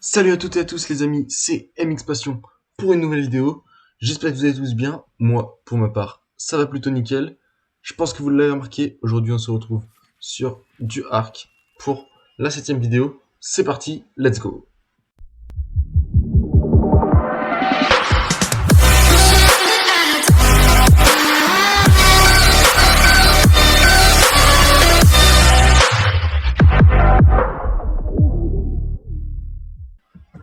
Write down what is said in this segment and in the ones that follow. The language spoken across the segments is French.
Salut à toutes et à tous les amis, c'est MX Passion pour une nouvelle vidéo. J'espère que vous allez tous bien. Moi, pour ma part, ça va plutôt nickel. Je pense que vous l'avez remarqué, aujourd'hui on se retrouve sur du Ark pour la 7ème vidéo. C'est parti, let's go.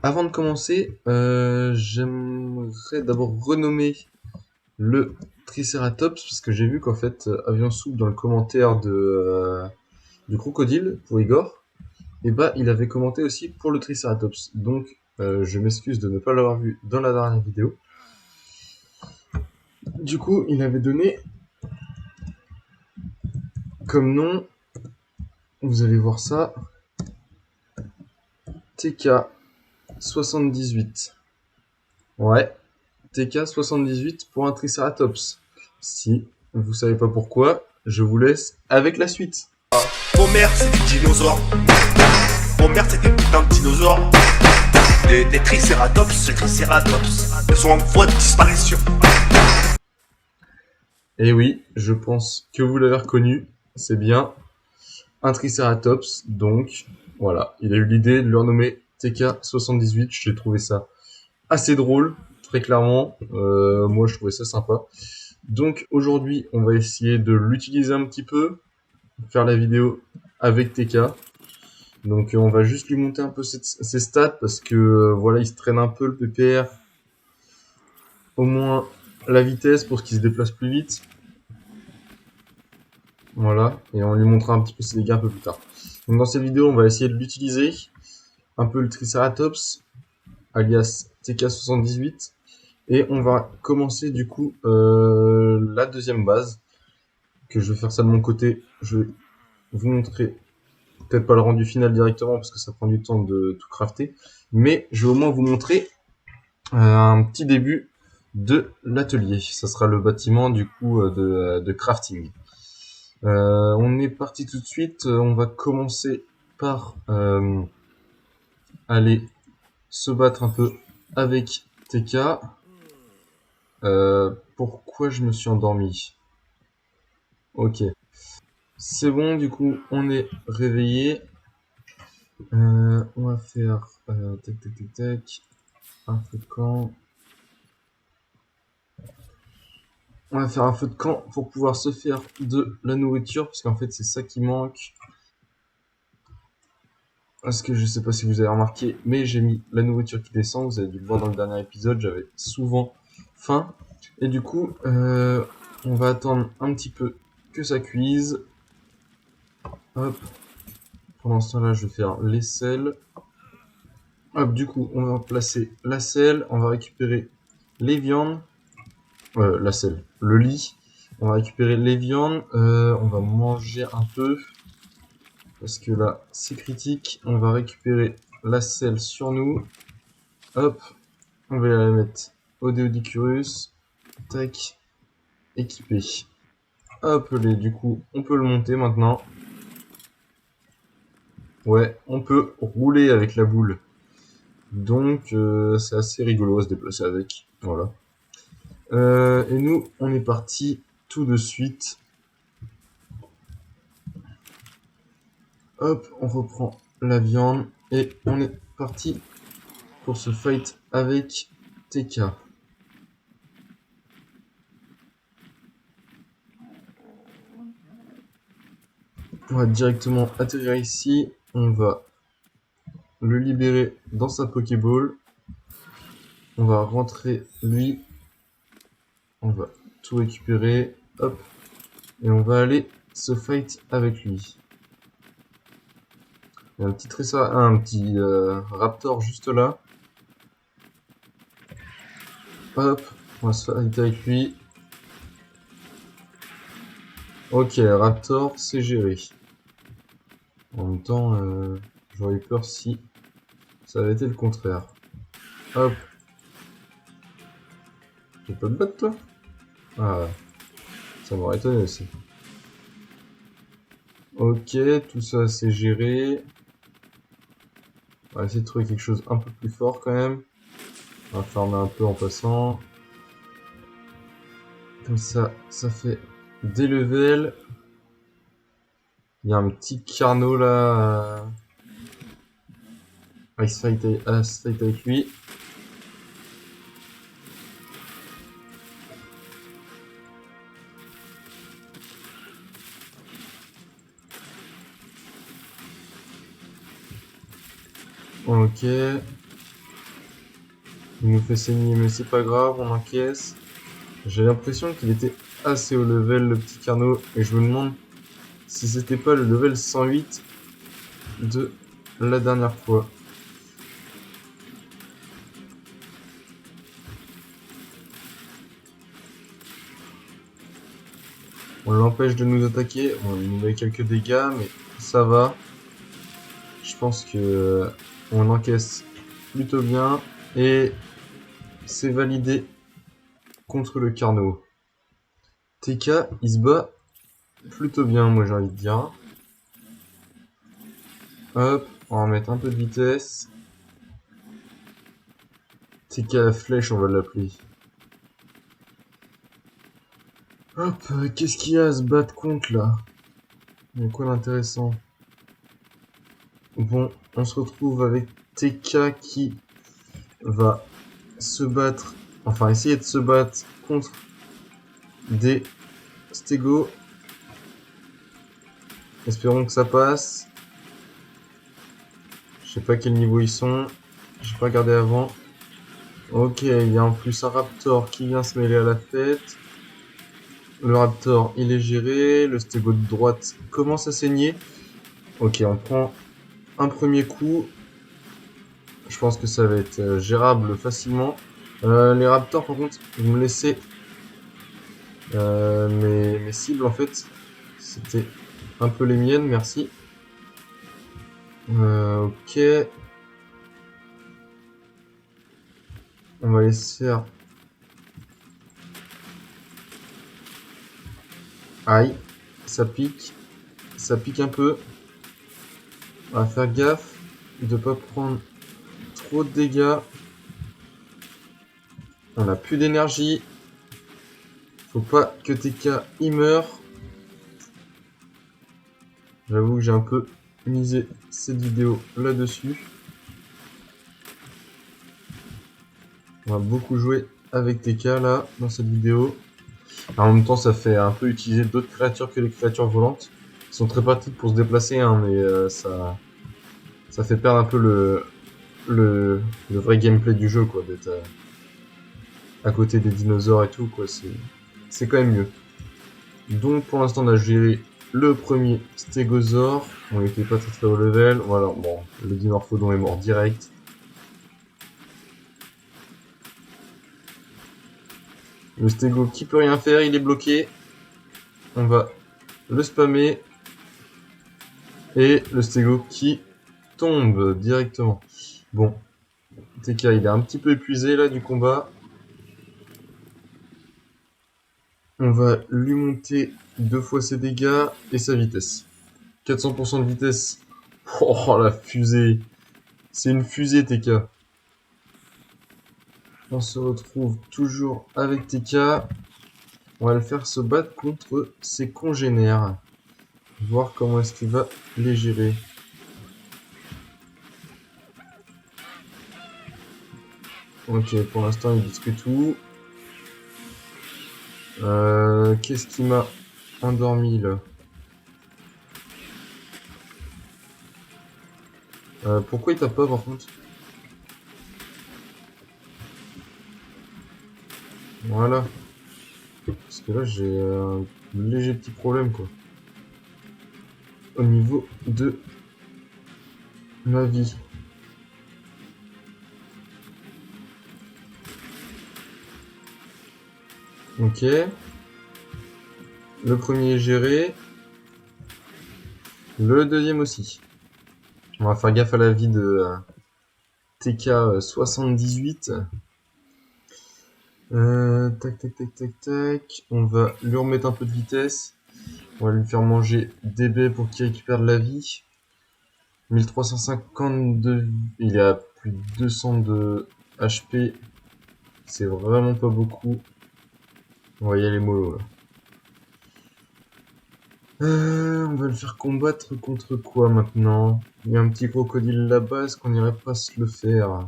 Avant de commencer, j'aimerais d'abord renommer le Triceratops parce que j'ai vu qu'en fait, Avion Soupe dans le commentaire du crocodile pour Igor, et bah il avait commenté aussi pour le Triceratops. Donc je m'excuse de ne pas l'avoir vu dans la dernière vidéo. Du coup, il avait donné comme nom, vous allez voir ça, TK78. Ouais, TK78 pour un Triceratops. Si vous savez pas pourquoi, je vous laisse avec la suite. Homer c'est des dinosaures. Homer c'est des putains de dinosaures. Des tricératops, ces tricératops, ils sont en voie de disparition. Et oui, je pense que vous l'avez reconnu, c'est bien un Triceratops, donc voilà, il a eu l'idée de le renommer TK78, j'ai trouvé ça assez drôle, très clairement, moi je trouvais ça sympa. Donc aujourd'hui, on va essayer de l'utiliser un petit peu, faire la vidéo avec TK. Donc on va juste lui monter un peu ses stats parce que voilà, il se traîne un peu le PPR, au moins la vitesse pour qu'il se déplace plus vite. Voilà, et on lui montrera un petit peu ses dégâts un peu plus tard. Donc dans cette vidéo, on va essayer de l'utiliser, un peu le Triceratops, alias TK78, et on va commencer du coup la deuxième base, que je vais faire ça de mon côté. Je vais vous montrer, peut-être pas le rendu final directement parce que ça prend du temps de tout crafter, mais je vais au moins vous montrer un petit début de l'atelier. Ça sera le bâtiment du coup de crafting. On est parti tout de suite. On va commencer par aller se battre un peu avec TK. Pourquoi je me suis endormi? Ok. C'est bon, du coup, on est réveillé. On va faire tac tac tac tac. Un feu de camp. On va faire un feu de camp pour pouvoir se faire de la nourriture, parce qu'en fait c'est ça qui manque. Parce que je sais pas si vous avez remarqué, mais j'ai mis la nourriture qui descend. Vous avez dû le voir dans le dernier épisode, j'avais souvent faim. Et du coup, on va attendre un petit peu que ça cuise. Hop. Pendant ce temps-là, je vais faire les selles. Hop, du coup, on va placer la selle. On va récupérer les viandes. La selle, le lit. On va récupérer les viandes. On va manger un peu. Parce que là, c'est critique. On va récupérer la selle sur nous. Hop. On va la mettre au Deodicurus. Tac. Équipé. Hop, du coup, on peut le monter maintenant. Ouais, on peut rouler avec la boule. Donc, c'est assez rigolo à se déplacer avec. Voilà. Et nous, on est parti tout de suite. Hop, on reprend la viande. Et on est parti pour ce fight avec TK. On va directement atterrir ici. On va le libérer dans sa Pokéball. On va rentrer lui. On va tout récupérer. Hop. Et on va aller se fight avec lui. Il y a un petit Raptor juste là. Hop. On va se fight avec lui. Ok, Raptor, c'est géré. En même temps, j'aurais eu peur si ça avait été le contraire. Hop. Tu peux te battre, toi? Ah, ça m'aurait étonné aussi. Ok, tout ça c'est géré. On va essayer de trouver quelque chose un peu plus fort quand même. On va farmer un peu en passant. Comme ça, ça fait des levels. Il y a un petit Carnot là. Ice fight avec lui. Ok. Il nous fait saigner, mais c'est pas grave, on encaisse. J'ai l'impression qu'il était assez haut level, le petit Carnot, et je me demande si c'était pas le level 108 de la dernière fois. On l'empêche de nous attaquer, on nous met quelques dégâts, mais ça va. Je pense que on encaisse plutôt bien, et c'est validé contre le Carnot. TK, il se bat plutôt bien, moi j'ai envie de dire. Hop, on va mettre un peu de vitesse. TK la flèche, on va l'appeler. Hop, qu'est-ce qu'il y a à se battre contre là? Il y a quoi d'intéressant? Bon, on se retrouve avec TK qui va se battre, enfin essayer de se battre contre des Stégos. Espérons que ça passe. Je sais pas quel niveau ils sont. J'ai pas regardé avant. Ok, il y a en plus un Raptor qui vient se mêler à la fête. Le Raptor, il est géré. Le Stégo de droite commence à saigner. Ok, on prend un premier coup. Je pense que ça va être gérable facilement. Les Raptors, par contre, vous me laissez mes cibles, en fait. C'était un peu les miennes, merci. Ok. On va laisser faire. Aïe, ça pique un peu. On va faire gaffe de pas prendre trop de dégâts. On a plus d'énergie. Faut pas que TK y meure. J'avoue que j'ai un peu misé cette vidéo là-dessus. On va beaucoup jouer avec TK là, dans cette vidéo. En même temps, ça fait un peu utiliser d'autres créatures que les créatures volantes. Ils sont très pratiques pour se déplacer, hein, mais ça fait perdre un peu le vrai gameplay du jeu, quoi, d'être à côté des dinosaures et tout, quoi. C'est quand même mieux. Donc pour l'instant, on a géré le premier stégosaure. On était pas très haut level. Voilà, bon, le Dimorphodon est mort direct. Le stégo qui peut rien faire, il est bloqué. On va le spammer. Et le stégo qui tombe directement. Bon, TK il est un petit peu épuisé là du combat. On va lui monter 2 fois ses dégâts et sa vitesse. 400% de vitesse. Oh la fusée. C'est une fusée TK. On se retrouve toujours avec TK. On va le faire se battre contre ses congénères. Voir comment est-ce qu'il va les gérer. Ok, pour l'instant il détruit tout. Qu'est-ce qui m'a endormi là? Pourquoi il tape pas par contre? Voilà. Parce que là j'ai un léger petit problème quoi. Au niveau de ma vie. Ok. Le premier est géré. Le deuxième aussi. On va faire gaffe à la vie de TK 78. Tac, tac, tac, tac, tac. On va lui remettre un peu de vitesse. On va lui faire manger des baies pour qu'il récupère de la vie. 1352, il est à plus de 200 de HP. C'est vraiment pas beaucoup. On va y aller mollo là. On va le faire combattre contre quoi maintenant? Il y a un petit crocodile là-bas, est-ce qu'on irait pas se le faire?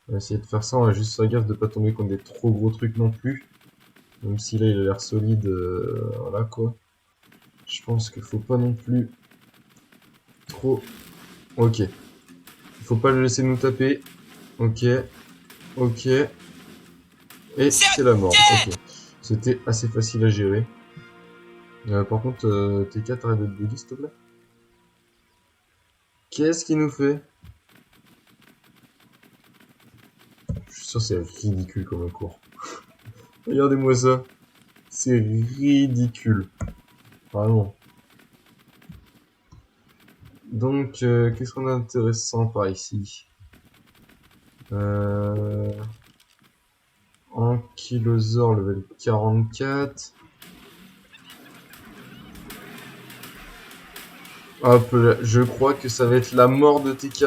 On va essayer de faire ça, on va juste faire gaffe de pas tomber contre des trop gros trucs non plus. Même si là il a l'air solide, voilà quoi. Je pense qu'il faut pas non plus trop... Ok. Il faut pas le laisser nous taper. Ok. Ok. Et c'est la mort. Ok. C'était assez facile à gérer. Par contre, T4, arrête de te bugger s'il te plaît. Qu'est-ce qu'il nous fait? Je suis sûr que c'est ridicule comme un cours. Regardez-moi ça. C'est ridicule. Vraiment. Donc, qu'est-ce qu'on a d'intéressant par ici? Ankylosore level 44. Hop là, je crois que ça va être la mort de TK.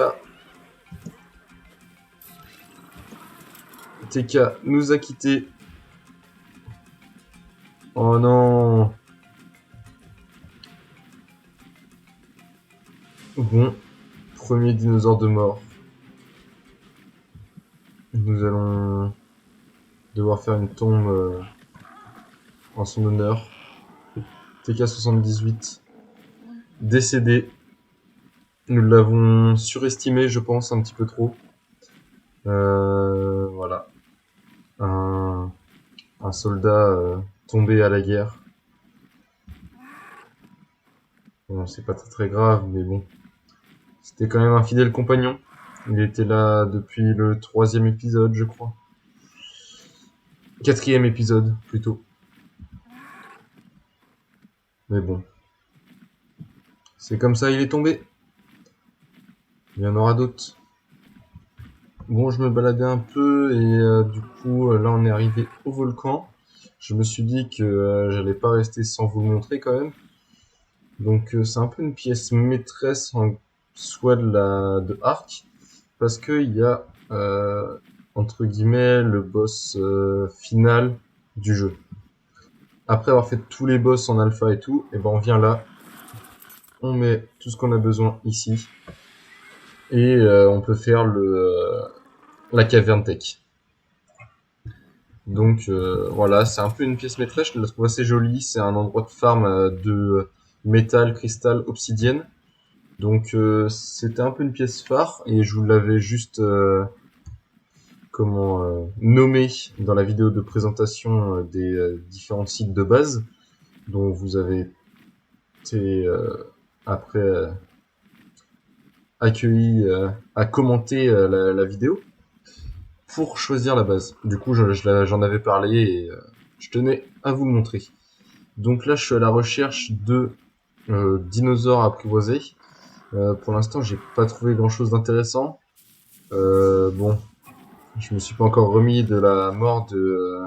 TK nous a quittés. Oh non. Bon, premier dinosaure de mort. Nous allons devoir faire une tombe en son honneur. TK78, décédé. Nous l'avons surestimé, je pense, un petit peu trop. Voilà. Un soldat tombé à la guerre. Bon, c'est pas très grave, mais bon. C'était quand même un fidèle compagnon. Il était là depuis le 3e épisode, je crois. 4e épisode, plutôt. Mais bon. C'est comme ça, il est tombé. Il y en aura d'autres. Bon, je me baladais un peu et du coup, là, on est arrivé au volcan. Je me suis dit que j'allais pas rester sans vous le montrer quand même. Donc, c'est un peu une pièce maîtresse en soi de Ark. Parce qu'il y a, entre guillemets, le boss final du jeu. Après avoir fait tous les boss en alpha et tout, et ben on vient là, on met tout ce qu'on a besoin ici, et on peut faire la caverne tech. Donc voilà, c'est un peu une pièce maîtresse, je la trouve assez jolie, c'est un endroit de farm de métal, cristal, obsidienne. Donc c'était un peu une pièce phare, et je vous l'avais juste nommé dans la vidéo de présentation des différents sites de base, dont vous avez été après accueilli à commenter la vidéo pour choisir la base. Du coup, j'en avais parlé et je tenais à vous le montrer. Donc là, je suis à la recherche de dinosaures apprivoisés. Pour l'instant, j'ai pas trouvé grand chose d'intéressant. Bon, je me suis pas encore remis de la mort de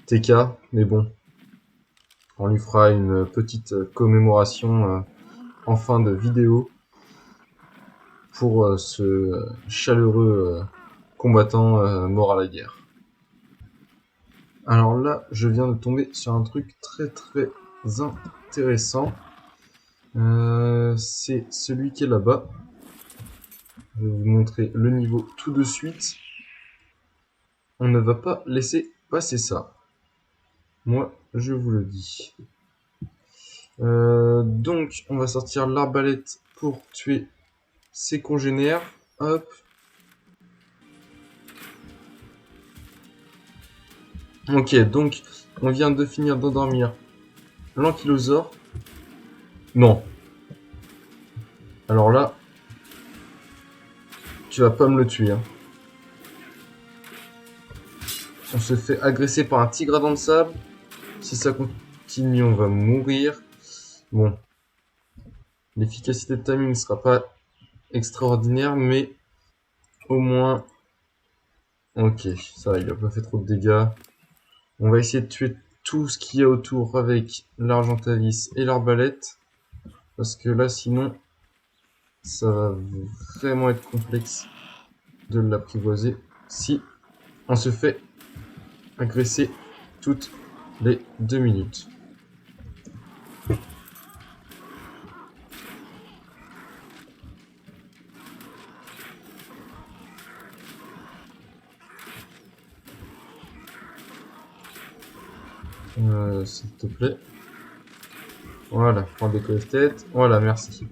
TK, mais bon, on lui fera une petite commémoration en fin de vidéo pour ce chaleureux combattant mort à la guerre. Alors là, je viens de tomber sur un truc très très intéressant. C'est celui qui est là-bas. Je vais vous montrer le niveau tout de suite. On ne va pas laisser passer ça. Moi, je vous le dis. Donc, on va sortir l'arbalète pour tuer ses congénères. Hop. Ok, donc, on vient de finir d'endormir l'ankylosore. Non. Alors là, tu vas pas me le tuer. Hein. On se fait agresser par un tigre à dents de sable. Si ça continue, on va mourir. Bon. L'efficacité de timing ne sera pas extraordinaire, mais au moins... Ok, ça va, il a pas fait trop de dégâts. On va essayer de tuer tout ce qu'il y a autour avec l'argentavis et l'arbalète. Parce que là, sinon, ça va vraiment être complexe de l'apprivoiser si on se fait agresser toutes les 2 minutes. S'il te plaît. Voilà, prends des tête. Voilà, merci.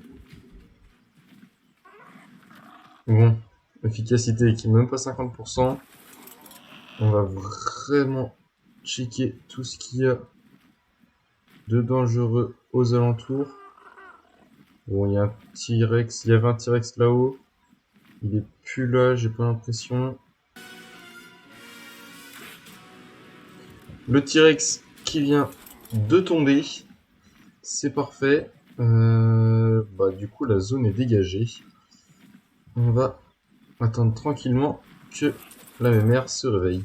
Bon, efficacité qui est même pas 50%. On va vraiment checker tout ce qu'il y a de dangereux aux alentours. Bon, il y a un T-Rex, il y avait un T-Rex là-haut. Il est plus là, j'ai pas l'impression. Le T-Rex qui vient de tomber. C'est parfait. Du coup, la zone est dégagée. On va attendre tranquillement que la mémère se réveille.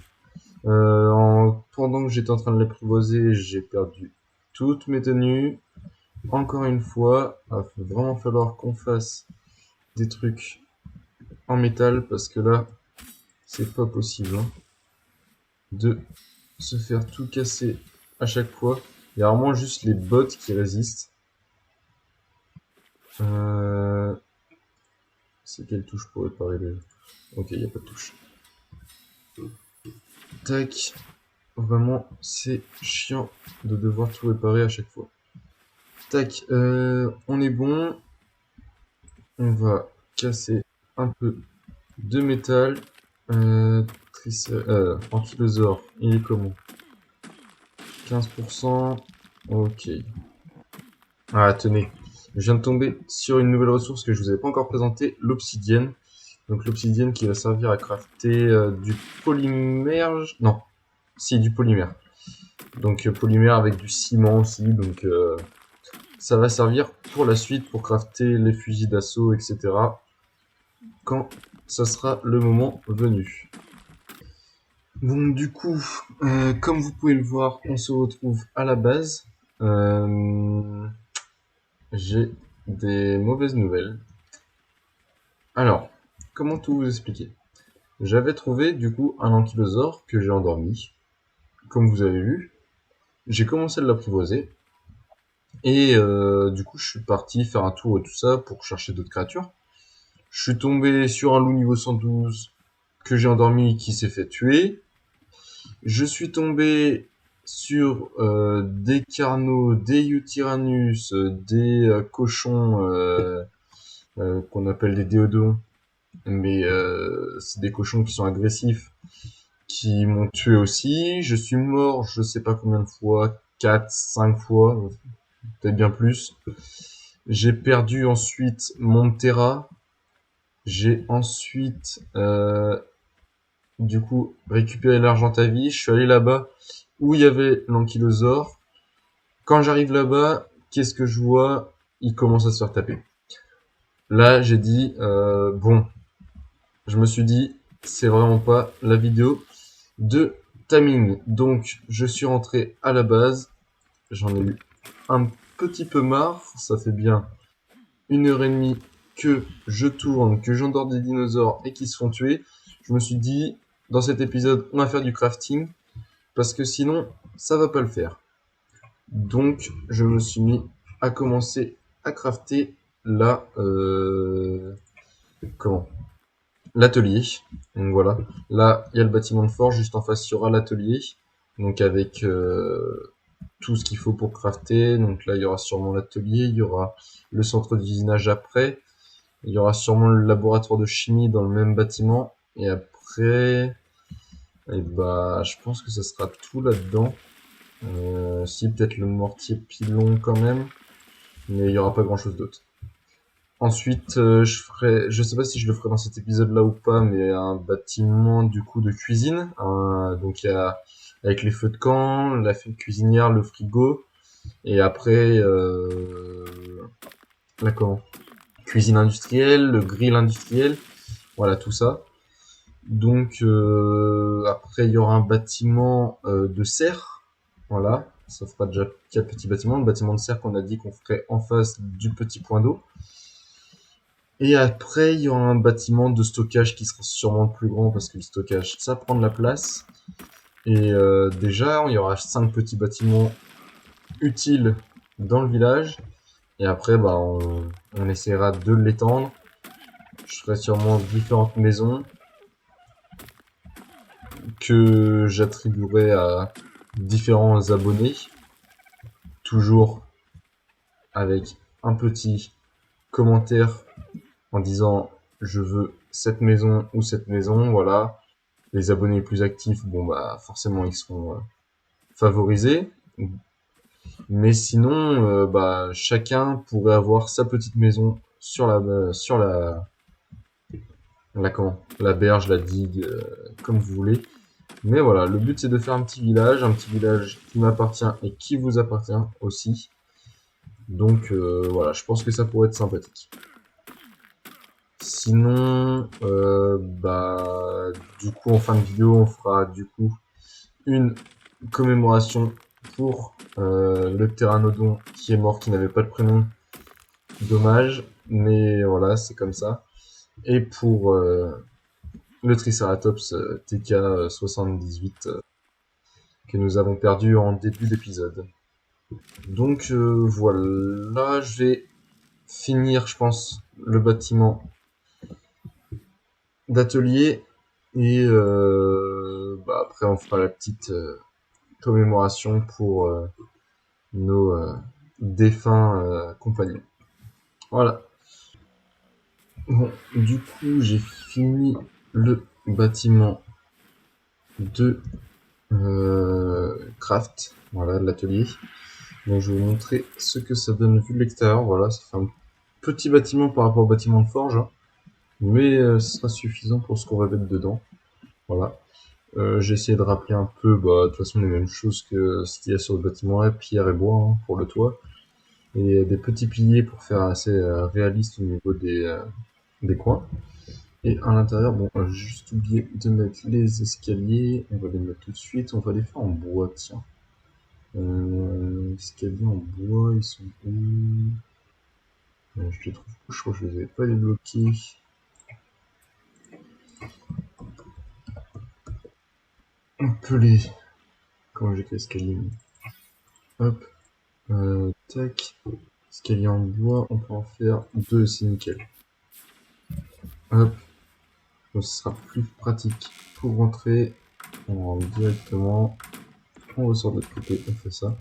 Pendant que j'étais en train de l'apprivoiser, j'ai perdu toutes mes tenues. Encore une fois, il va vraiment falloir qu'on fasse des trucs en métal parce que là, c'est pas possible de se faire tout casser à chaque fois. Il y a vraiment juste les bottes qui résistent. C'est quelle touche pour réparer les... Ok, il n'y a pas de touche. Tac. Vraiment, c'est chiant de devoir tout réparer à chaque fois. Tac, on est bon. On va casser un peu de métal. Ankylosaure, il est comment? 15%. Ok. Ah, tenez. Je viens de tomber sur une nouvelle ressource que je vous avais pas encore présentée, l'obsidienne. Donc l'obsidienne qui va servir à crafter du polymère. Non, si, du polymère. Donc polymère avec du ciment aussi. Donc ça va servir pour la suite, pour crafter les fusils d'assaut, etc. Quand ça sera le moment venu. Bon, du coup, comme vous pouvez le voir, on se retrouve à la base. J'ai des mauvaises nouvelles. Alors, comment tout vous expliquer? J'avais trouvé du coup un ankylosaure que j'ai endormi, comme vous avez vu. J'ai commencé à l'apprivoiser. Et du coup, je suis parti faire un tour et tout ça pour chercher d'autres créatures. Je suis tombé sur un loup niveau 112 que j'ai endormi qui s'est fait tuer. Je suis tombé sur des carnaux, des Eutyrannus, des cochons qu'on appelle des déodons. Mais c'est des cochons qui sont agressifs, qui m'ont tué aussi. Je suis mort, je sais pas combien de fois, 4, 5 fois, peut-être bien plus. J'ai perdu ensuite mon Terra. J'ai ensuite, du coup, récupéré l'Argentavie. Je suis allé là-bas où il y avait l'ankylosaure. Quand j'arrive là-bas, qu'est-ce que je vois? Il commence à se faire taper. Là, j'ai dit, bon, je me suis dit, c'est vraiment pas la vidéo de timing. Donc, je suis rentré à la base. J'en ai eu un petit peu marre. Ça fait bien 1h30 que je tourne, que j'endors des dinosaures et qu'ils se font tuer. Je me suis dit, dans cet épisode, on va faire du crafting. Parce que sinon, ça va pas le faire. Donc, je me suis mis à commencer à crafter l'atelier. Donc voilà. Là, il y a le bâtiment de forge. Juste en face, il y aura l'atelier. Donc avec tout ce qu'il faut pour crafter. Donc là, il y aura sûrement l'atelier. Il y aura le centre d'usinage après. Il y aura sûrement le laboratoire de chimie dans le même bâtiment. Et après, je pense que ça sera tout là-dedans. Si, peut-être le mortier pilon quand même. Mais il n'y aura pas grand-chose d'autre. Ensuite, je sais pas si je le ferai dans cet épisode-là ou pas, mais un bâtiment du coup de cuisine. Donc il y a avec les feux de camp, la cuisinière, le frigo, et après cuisine industrielle, le grill industriel, voilà tout ça. Donc après il y aura un bâtiment de serre, voilà. Ça fera déjà 4 petits bâtiments. Le bâtiment de cercle, on a dit qu'on ferait en face du petit point d'eau. Et après, il y aura un bâtiment de stockage qui sera sûrement le plus grand parce que le stockage, ça prend de la place. Et déjà, il y aura 5 petits bâtiments utiles dans le village. Et après, bah, on essaiera de l'étendre. Je ferai sûrement différentes maisons que j'attribuerai à différents abonnés. Toujours avec un petit commentaire en disant je veux cette maison ou cette maison, voilà. Les abonnés les plus actifs, bon bah forcément ils seront favorisés. Mais sinon, bah chacun pourrait avoir sa petite maison sur la berge, la digue, comme vous voulez. Mais voilà, le but c'est de faire un petit village qui m'appartient et qui vous appartient aussi. Donc voilà, je pense que ça pourrait être sympathique. Sinon, bah, du coup, en fin de vidéo, on fera du coup une commémoration pour le pteranodon qui est mort, qui n'avait pas de prénom. Dommage, mais voilà, c'est comme ça. Et pour le Triceratops TK78 que nous avons perdu en début d'épisode. Donc voilà, je vais finir, je pense, le bâtiment d'atelier et bah, après on fera la petite commémoration pour nos défunts compagnons. Voilà. Bon, du coup j'ai fini le bâtiment de craft, voilà, de l'atelier. Donc je vais vous montrer ce que ça donne vu de l'extérieur. Voilà, ça fait un petit bâtiment par rapport au bâtiment de forge, hein. Mais ce sera suffisant pour ce qu'on va mettre dedans. Voilà. J'ai essayé de rappeler un peu, bah, de toute façon, les mêmes choses que ce qu'il y a sur le bâtiment là, pierre et bois, hein, pour le toit. Et des petits piliers pour faire assez réaliste au niveau des coins. Et à l'intérieur, bon, j'ai juste oublié de mettre les escaliers. On va les mettre tout de suite. On va les faire en bois, tiens. Escaliers en bois, ils sont où? Je les trouve, je crois que je les avais pas débloqués. On peut les... Comment j'ai fait l'escalier? Hop. Tac. Escalier en bois, on peut en faire 2, c'est nickel. Hop. Donc ce sera plus pratique pour rentrer. On rentre directement. On ressort de l'autre côté, on fait ça.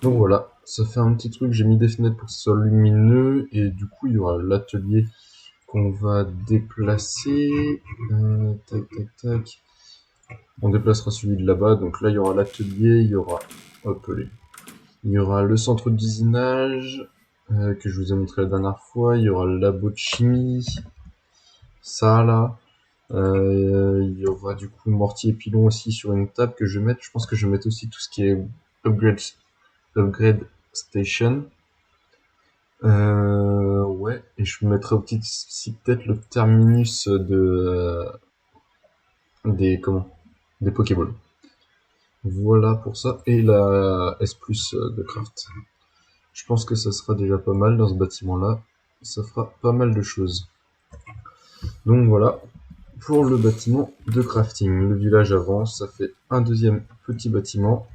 Donc voilà, ça fait un petit truc. J'ai mis des fenêtres pour que ce soit lumineux. Et du coup, il y aura l'atelier qu'on va déplacer. Tac, tac, tac. On déplacera celui de là-bas. Donc là, il y aura l'atelier, il y aura... Hop, allez. Il y aura le centre d'usinage, que je vous ai montré la dernière fois. Il y aura le labo de chimie. Ça, là. Il y aura du coup mortier et pilon aussi sur une table que je vais mettre. Je pense que je vais mettre aussi tout ce qui est upgrade station. Ouais, et je mettrai aussi peut-être le terminus des Pokéballs. Voilà pour ça. Et la S plus de craft. Je pense que ça sera déjà pas mal dans ce bâtiment-là. Ça fera pas mal de choses. Donc voilà. Pour le bâtiment de crafting, le village avance, ça fait un deuxième petit bâtiment.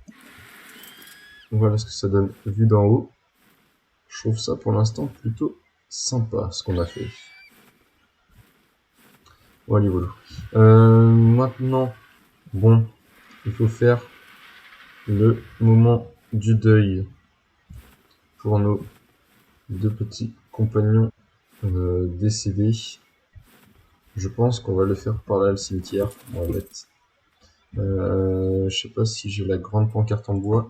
Voilà ce que ça donne vu d'en haut. Je trouve ça pour l'instant plutôt sympa ce qu'on a fait. Voilà, voilà. Maintenant, bon, il faut faire le moment du deuil pour nos deux petits compagnons décédés. Je pense qu'on va le faire par là, le cimetière. On va mettre. Je sais pas si j'ai la grande pancarte en bois.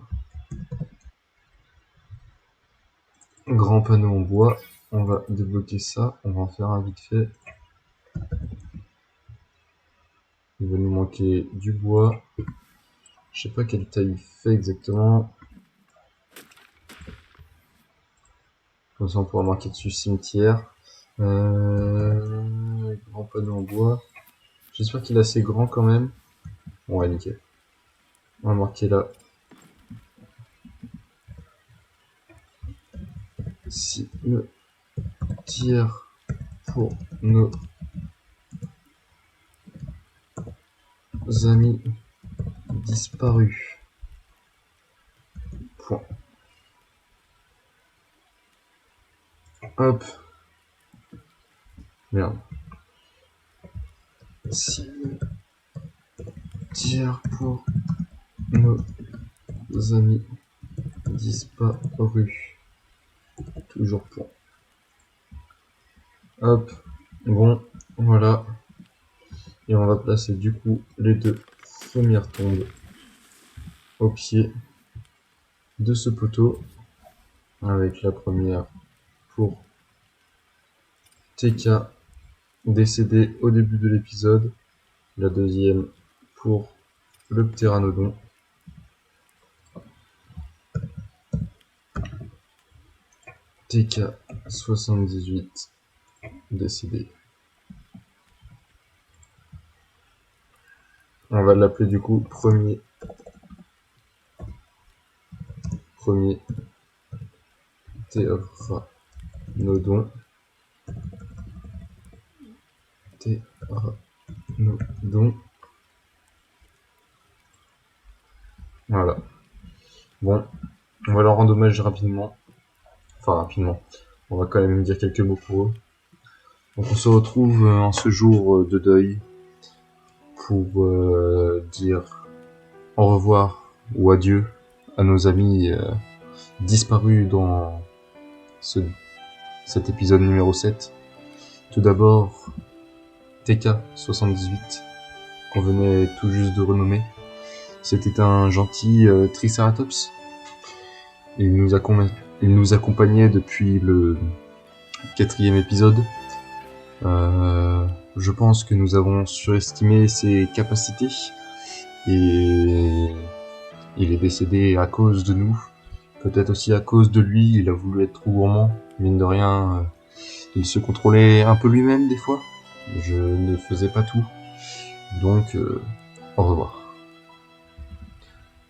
Grand panneau en bois. On va débloquer ça. On va en faire un vite fait. Il va nous manquer du bois. Je sais pas quelle taille il fait exactement. Comme ça on pourra marquer dessus cimetière. Grand panneau en bois. J'espère qu'il est assez grand quand même. Bon, ouais, nickel. On va marquer là cimetière pour nos amis disparus. Point. Hop. Merde. Cimetière pour nos amis disparus. Toujours point. Hop. Bon, voilà. Et on va placer du coup les deux premières tombes au pied de ce poteau. Avec la première pour TK, décédé au début de l'épisode. La deuxième pour le ptéranodon. TK 78, décédé. On va l'appeler du coup premier ptéranodon. Voilà. Bon, on va leur rendre hommage rapidement. Enfin, rapidement. On va quand même dire quelques mots pour eux. Donc on se retrouve en ce jour de deuil pour dire au revoir ou adieu à nos amis disparus dans cet épisode numéro 7. Tout d'abord, TK78, qu'on venait tout juste de renommer. C'était un gentil Triceratops. Il nous accompagnait depuis le 4e épisode. Je pense que nous avons surestimé ses capacités et il est décédé à cause de nous. Peut-être aussi à cause de lui, il a voulu être trop gourmand. Mine de rien, il se contrôlait un peu lui-même des fois. Je ne faisais pas tout. Donc, au revoir.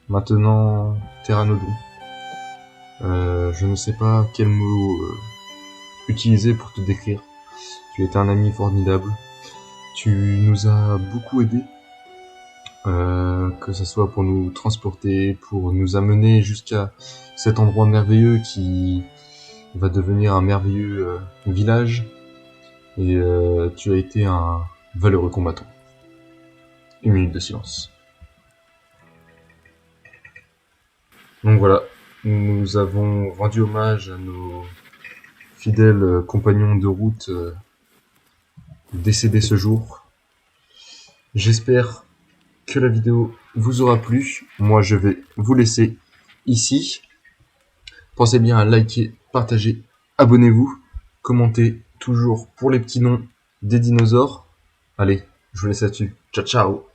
Maintenant, Pteranodon. Je ne sais pas quel mot utiliser pour te décrire. Tu étais un ami formidable. Tu nous as beaucoup aidés. Que ce soit pour nous transporter, pour nous amener jusqu'à cet endroit merveilleux qui va devenir un merveilleux village. Et tu as été un valeureux combattant. 1 minute de silence. Donc voilà, nous avons rendu hommage à nos fidèles compagnons de route décédés ce jour. J'espère que la vidéo vous aura plu. Moi, je vais vous laisser ici. Pensez bien à liker, partager, abonnez-vous, commentez toujours pour les petits noms des dinosaures. Allez, je vous laisse là-dessus. Ciao, ciao!